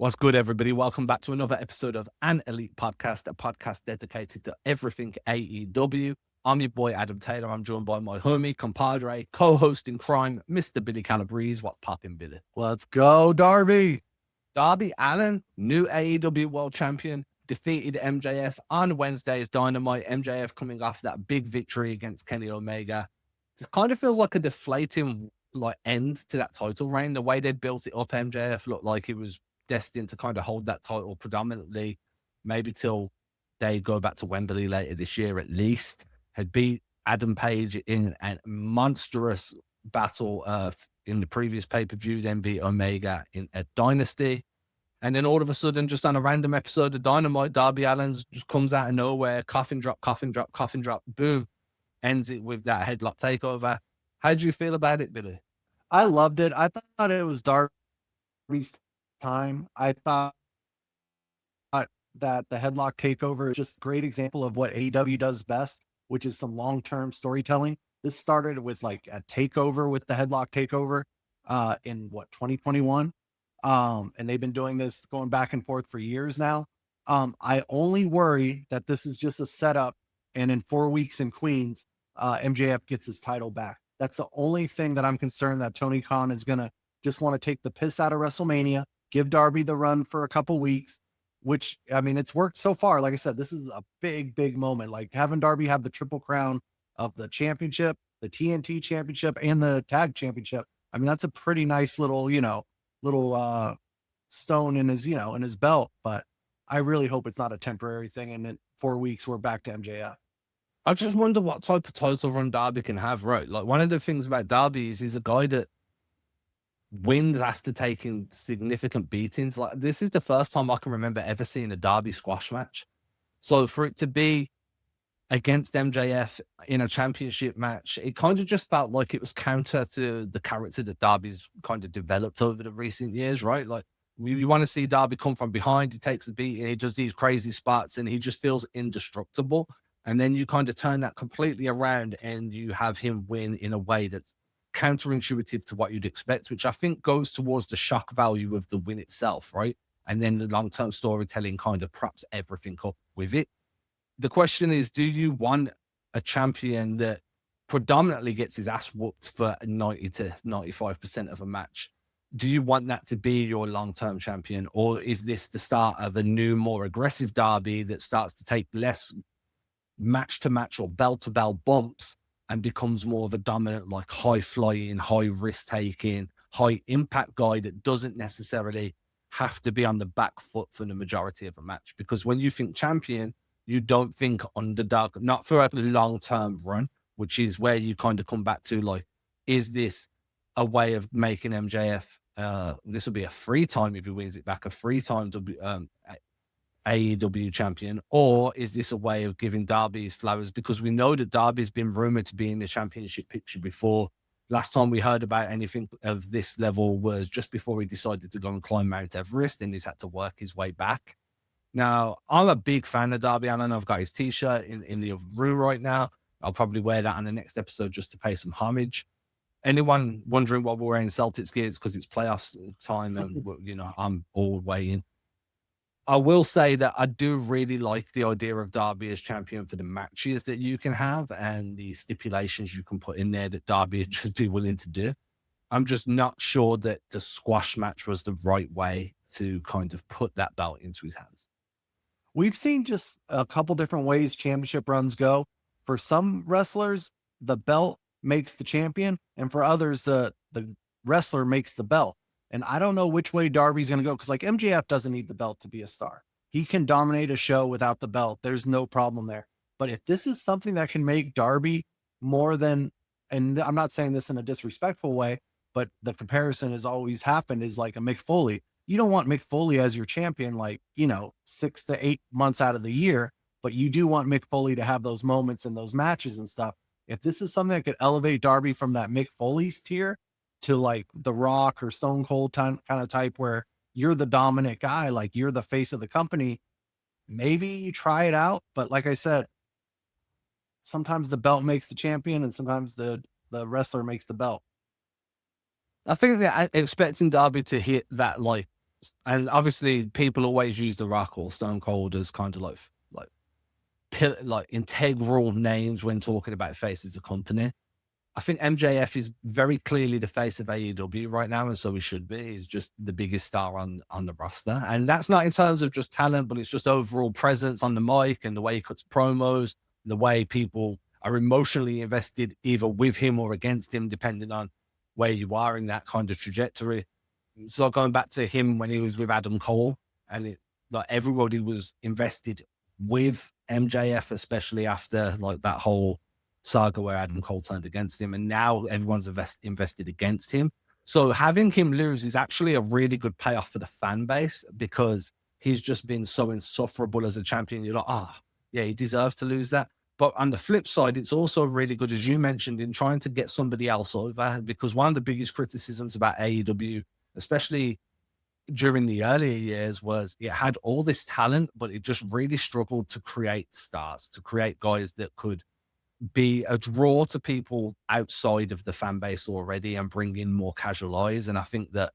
What's good, everybody? Welcome back to another episode of An Elite Podcast, a podcast dedicated to everything AEW. I'm your boy, Adam Taylor. I'm joined by my homie, compadre, co-host in crime, Mr. Billy Calabrese. What's poppin', Billy? Let's go, Darby. Darby Allin, new AEW World Champion, defeated MJF on Wednesday's Dynamite. MJF coming off that big victory against Kenny Omega. It kind of feels like a deflating end to that title reign. The way they built it up, MJF looked like he was destined to kind of hold that title predominantly, maybe till they go back to Wembley later this year at least. Had beat Adam Page in a monstrous battle in the previous pay-per-view, then beat Omega in a Dynasty. And then all of a sudden, just on a random episode of Dynamite, Darby Allin just comes out of nowhere, coffin drop, boom, ends it with that headlock takeover. How do you feel about it, Billy? I loved it. I thought it was Darby's time. I thought that the headlock takeover is just a great example of what AEW does best, which is some long-term storytelling. This started with like a takeover with the headlock takeover in 2021. And they've been doing this going back and forth for years now. I only worry that this is just a setup, and in 4 weeks in Queens, MJF gets his title back. That's the only thing that I'm concerned that Tony Khan is going to just want to take the piss out of WrestleMania, give Darby the run for a couple weeks, which, I mean, it's worked so far. Like I said, this is a big moment. Like having Darby have the triple crown of the championship, the TNT championship, and the tag championship. I mean, that's a pretty nice little, stone in his, in his belt. But I really hope it's not a temporary thing. And in 4 weeks, we're back to MJF. I just wonder what type of title run Darby can have, right? Like, one of the things about Darby is he's a guy that wins after taking significant beatings. Like, this is the first time I can remember ever seeing a Darby squash match. So for it to be against MJF in a championship match, it kind of just felt like it was counter to the character that Darby's kind of developed over the recent years, right? Like, we want to see Darby come from behind, he takes a beat, and he does these crazy spots, and he just feels indestructible. And then you kind of turn that completely around and you have him win in a way that's counterintuitive to what you'd expect, which I think goes towards the shock value of the win itself, right? And then the long-term storytelling kind of props everything up with it. The question is, do you want a champion that predominantly gets his ass whooped for 90 to 95% of a match? Do you want that to be your long-term champion? Or is this the start of a new, more aggressive Darby that starts to take less match-to-match or bell-to-bell bumps and becomes more of a dominant, like high-flying, high-risk-taking, high-impact guy that doesn't necessarily have to be on the back foot for the majority of a match? Because when you think champion, you don't think underdog, not for a long-term run, which is where you kind of come back to, like, is this a way of making MJF, this will be a free time if he wins it back, a free time AEW champion, or is this a way of giving Darby his flowers? Because we know that Darby's been rumored to be in the championship picture before. Last time we heard about anything of this level was just before he decided to go and climb Mount Everest, and he's had to work his way back. Now, I'm a big fan of Darby Allin. I've got his t-shirt in the other room right now. I'll probably wear that on the next episode just to pay some homage. Anyone wondering why we're wearing Celtics gear? It's because it's playoffs time, and I'm all way in. I will say that I do really like the idea of Darby as champion for the matches that you can have and the stipulations you can put in there that Darby would just be willing to do. I'm just not sure that the squash match was the right way to kind of put that belt into his hands. We've seen just a couple different ways championship runs go. For some wrestlers, the belt makes the champion, and for others, the wrestler makes the belt. And I don't know which way Darby's going to go, because like MJF doesn't need the belt to be a star. He can dominate a show without the belt. There's no problem there. But if this is something that can make Darby more than, and I'm not saying this in a disrespectful way, but the comparison has always happened is like a Mick Foley. You don't want Mick Foley as your champion, 6 to 8 months out of the year, but you do want Mick Foley to have those moments and those matches and stuff. If this is something that could elevate Darby from that Mick Foley's tier to like The Rock or Stone Cold kind of type, where you're the dominant guy, like you're the face of the company, maybe you try it out. But like I said, sometimes the belt makes the champion and sometimes the wrestler makes the belt. I think that expecting Darby to hit that like And obviously, people always use The Rock or Stone Cold as kind of like integral names when talking about faces of company. I think MJF is very clearly the face of AEW right now, and so he should be. He's just the biggest star on the roster, and that's not in terms of just talent, but it's just overall presence on the mic and the way he cuts promos, the way people are emotionally invested either with him or against him, depending on where you are in that kind of trajectory. So going back to him when he was with Adam Cole, and like everybody was invested with MJF, especially after like that whole saga where Adam Cole turned against him, and now everyone's invested against him. So having him lose is actually a really good payoff for the fan base, because he's just been so insufferable as a champion. You're like, oh, yeah, he deserves to lose that. But on the flip side, it's also really good, as you mentioned, in trying to get somebody else over, because one of the biggest criticisms about AEW, especially during the earlier years, was it had all this talent, but it just really struggled to create stars, to create guys that could be a draw to people outside of the fan base already and bring in more casual eyes. And I think that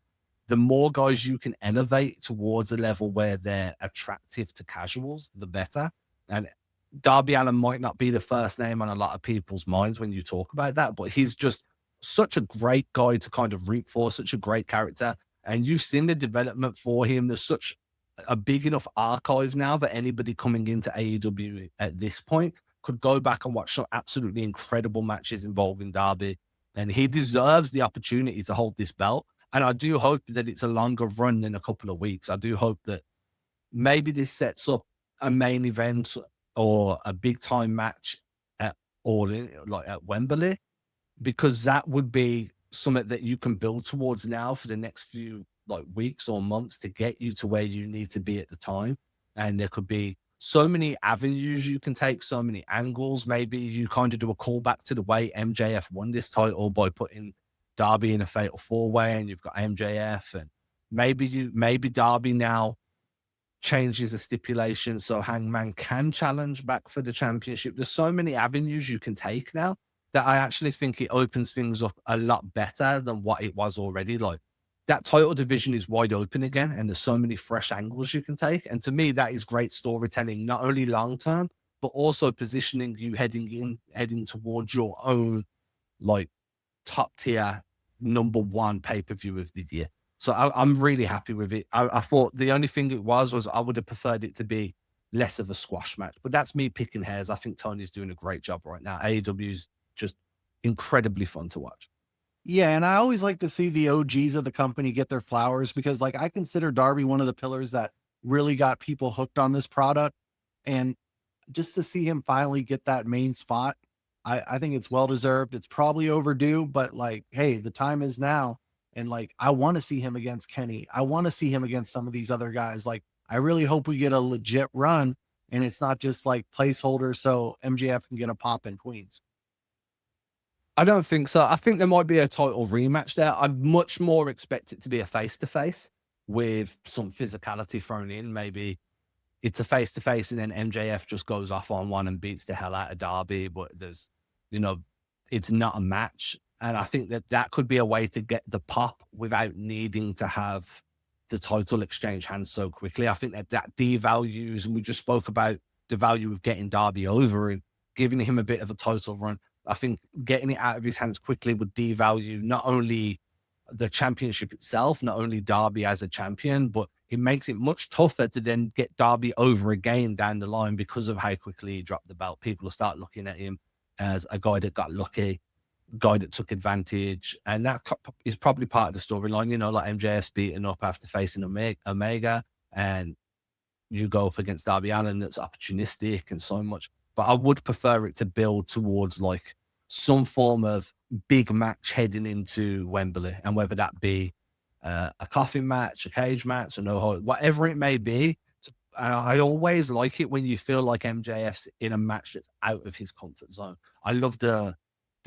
the more guys you can elevate towards a level where they're attractive to casuals, the better. And Darby Allin might not be the first name on a lot of people's minds when you talk about that, but he's just such a great guy to kind of root for, such a great character. And you've seen the development for him. There's such a big enough archive now that anybody coming into AEW at this point could go back and watch some absolutely incredible matches involving Darby. And he deserves the opportunity to hold this belt. And I do hope that it's a longer run than a couple of weeks. I do hope that maybe this sets up a main event or a big time match at All In, like at Wembley, because that would be something that you can build towards now for the next few like weeks or months to get you to where you need to be at the time. And there could be so many avenues you can take, so many angles. Maybe you kind of do a callback to the way MJF won this title by putting Darby in a fatal four-way, and you've got MJF, and maybe Darby now changes the stipulation so Hangman can challenge back for the championship. There's so many avenues you can take now that I actually think it opens things up a lot better than what it was already. Like, that title division is wide open again, and there's so many fresh angles you can take. And to me, that is great storytelling, not only long term, but also positioning you heading towards your own like top tier #1 pay-per-view of the year. So I'm really happy with it. I thought the only thing it was I would have preferred it to be less of a squash match, but that's me picking hairs. I think Tony's doing a great job right now. AEW is just incredibly fun to watch. Yeah, and I always like to see the OGs of the company get their flowers, because like I consider Darby one of the pillars that really got people hooked on this product. And just to see him finally get that main spot, I think it's well deserved. It's probably overdue, but like, hey, the time is now. And like, I want to see him against Kenny. I want to see him against some of these other guys. Like, I really hope we get a legit run, and it's not just like placeholder so MJF can get a pop in Queens. I don't think so. I think there might be a title rematch there. I'd much more expect it to be a face-to-face with some physicality thrown in. Maybe it's a face-to-face and then MJF just goes off on one and beats the hell out of Darby, but there's, it's not a match. And I think that could be a way to get the pop without needing to have the title exchange hands so quickly. I think that devalues, and we just spoke about the value of getting Darby over and giving him a bit of a title run. I think getting it out of his hands quickly would devalue not only the championship itself, not only Darby as a champion, but it makes it much tougher to then get Darby over again down the line because of how quickly he dropped the belt. People will start looking at him as a guy that got lucky, a guy that took advantage. And that is probably part of the storyline, like MJF's beating up after facing Omega, and you go up against Darby Allin that's opportunistic and so much. But I would prefer it to build towards like some form of big match heading into Wembley, and whether that be a coffin match, a cage match, whatever it may be. I always like it when you feel like MJF's in a match that's out of his comfort zone. I love the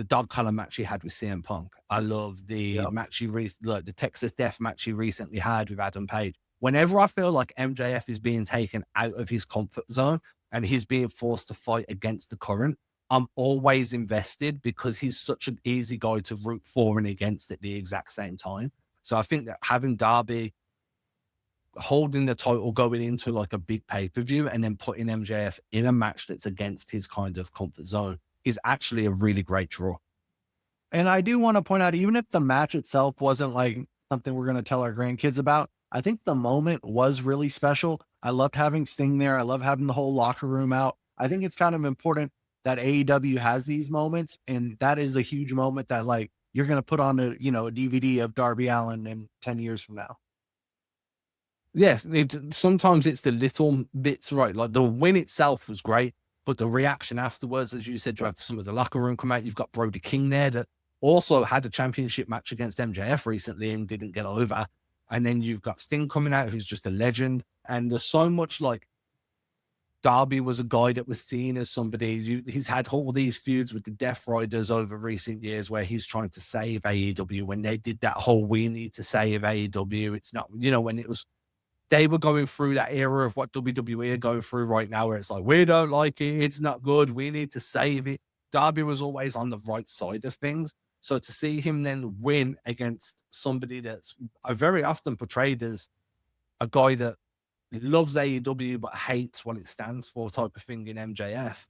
dog collar match he had with CM Punk. I love the match the Texas Death match he recently had with Adam Page. Whenever I feel like MJF is being taken out of his comfort zone and he's being forced to fight against the current, I'm always invested, because he's such an easy guy to root for and against at the exact same time. So I think that having Darby holding the title going into like a big pay-per-view and then putting MJF in a match that's against his kind of comfort zone is actually a really great draw. And I do want to point out, even if the match itself wasn't like something we're going to tell our grandkids about, I think the moment was really special. I loved having Sting there. I love having the whole locker room out. I think it's kind of important that AEW has these moments, and that is a huge moment that like you're going to put on a DVD of Darby Allin in 10 years from now. Yes, sometimes it's the little bits, right? Like the win itself was great, but the reaction afterwards, as you said, you have some of the locker room come out. You've got Brody King there that also had a championship match against MJF recently and didn't get over. And then you've got Sting coming out, who's just a legend. And there's so much like Darby was a guy that was seen as somebody, he's had all these feuds with the Death Riders over recent years where he's trying to save AEW. When they did that whole we need to save AEW, it's not, when it was, they were going through that era of what WWE are going through right now, where it's like, we don't like it, it's not good, we need to save it. Darby was always on the right side of things. So to see him then win against somebody that's very often portrayed as a guy that loves AEW but hates what it stands for type of thing in MJF,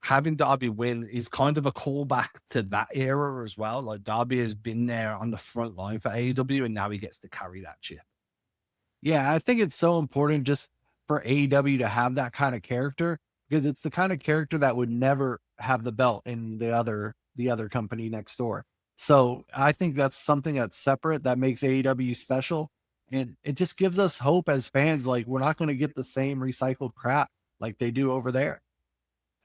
having Darby win is kind of a callback to that era as well. Like Darby has been there on the front line for AEW and now he gets to carry that chip. Yeah, I think it's so important just for AEW to have that kind of character, because it's the kind of character that would never have the belt in the other company next door. So I think that's something that's separate that makes AEW special. And it just gives us hope as fans. Like, we're not going to get the same recycled crap like they do over there.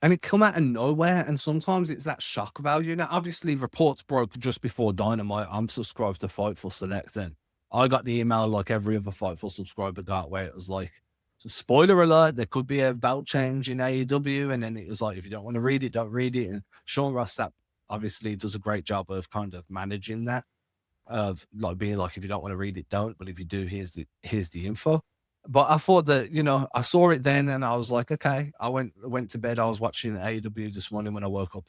And it come out of nowhere. And sometimes it's that shock value. Now, obviously, reports broke just before Dynamite. I'm subscribed to Fightful Select, and I got the email like every other Fightful subscriber got, where it was like, so spoiler alert, there could be a belt change in AEW. And then it was like, if you don't want to read it, don't read it. And Sean Ross Sapp obviously does a great job of kind of managing that, of like being like, if you don't want to read it, don't. But if you do, here's the info. But I thought that, I saw it then and I was like, okay. I went to bed. I was watching AEW this morning when I woke up,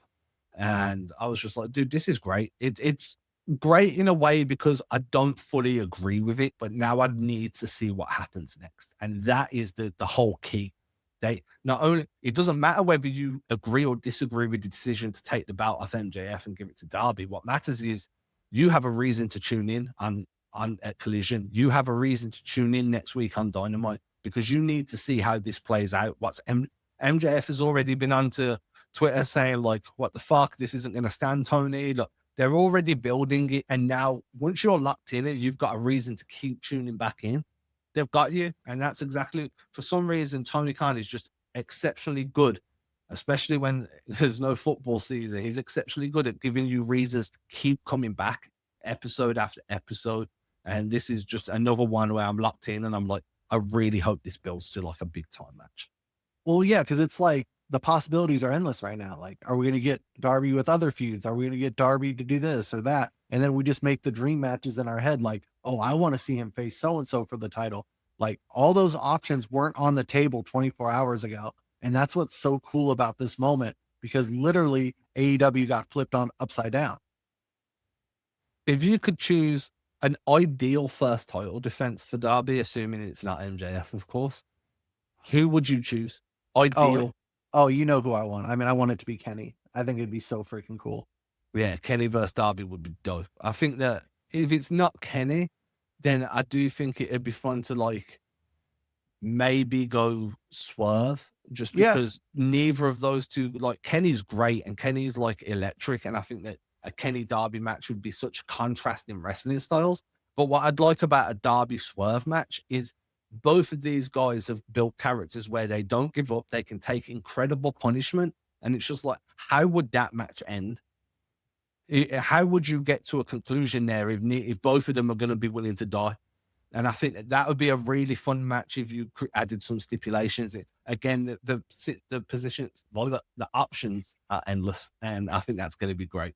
and I was just like, dude, this is great. It's great in a way because I don't fully agree with it, but now I need to see what happens next. And that is the whole key. They not only, it doesn't matter whether you agree or disagree with the decision to take the belt off MJF and give it to Darby. What matters is you have a reason to tune in on at Collision. You have a reason to tune in next week on Dynamite, because you need to see how this plays out. MJF has already been onto Twitter saying like, what the fuck, this isn't going to stand, Tony. Look, they're already building it. And now once you're locked in it, you've got a reason to keep tuning back in. They've got you. And that's exactly, for some reason, Tony Khan is just exceptionally good, especially when there's no football season. He's exceptionally good at giving you reasons to keep coming back episode after episode. And this is just another one where I'm locked in and I'm like, I really hope this builds to like a big time match. Well, yeah, because it's like the possibilities are endless right now. Like, are we going to get Darby with other feuds? Are we going to get Darby to do this or that? And then we just make the dream matches in our head. Like, oh, I want to see him face so-and-so for the title. Like, all those options weren't on the table 24 hours ago. And that's what's so cool about this moment, because literally AEW got flipped on upside down. If you could choose an ideal first title defense for Darby, assuming it's not MJF, of course, who would you choose? Ideal. Oh, you know who I want. I mean, I want it to be Kenny. I think it'd be so freaking cool. Yeah, Kenny versus Darby would be dope. I think that if it's not Kenny, then I do think it'd be fun to like maybe go Swerve, just because neither of those two, like Kenny's great and Kenny's like electric. And I think that a Kenny Darby match would be such a contrast in wrestling styles. But what I'd like about a Darby Swerve match is both of these guys have built characters where they don't give up. They can take incredible punishment. And it's just like, how would that match end? How would you get to a conclusion there if both of them are going to be willing to die? And I think that would be a really fun match if you added some stipulations. Again, the positions, well, the options are endless. And I think that's going to be great.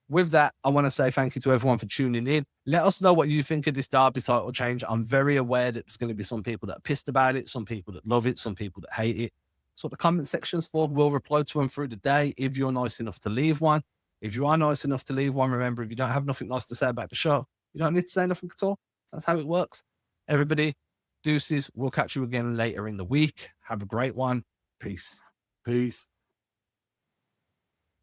With that, I want to say thank you to everyone for tuning in. Let us know what you think of this Darby title change. I'm very aware that there's going to be some people that are pissed about it, some people that love it, some people that hate it. That's what the comment section's for. We'll reply to them through the day if you're nice enough to leave one. If you are nice enough to leave one, remember, if you don't have nothing nice to say about the show, you don't need to say nothing at all. That's how it works. Everybody, Deuces. We'll catch you again later in the week. Have a great one. Peace. Peace.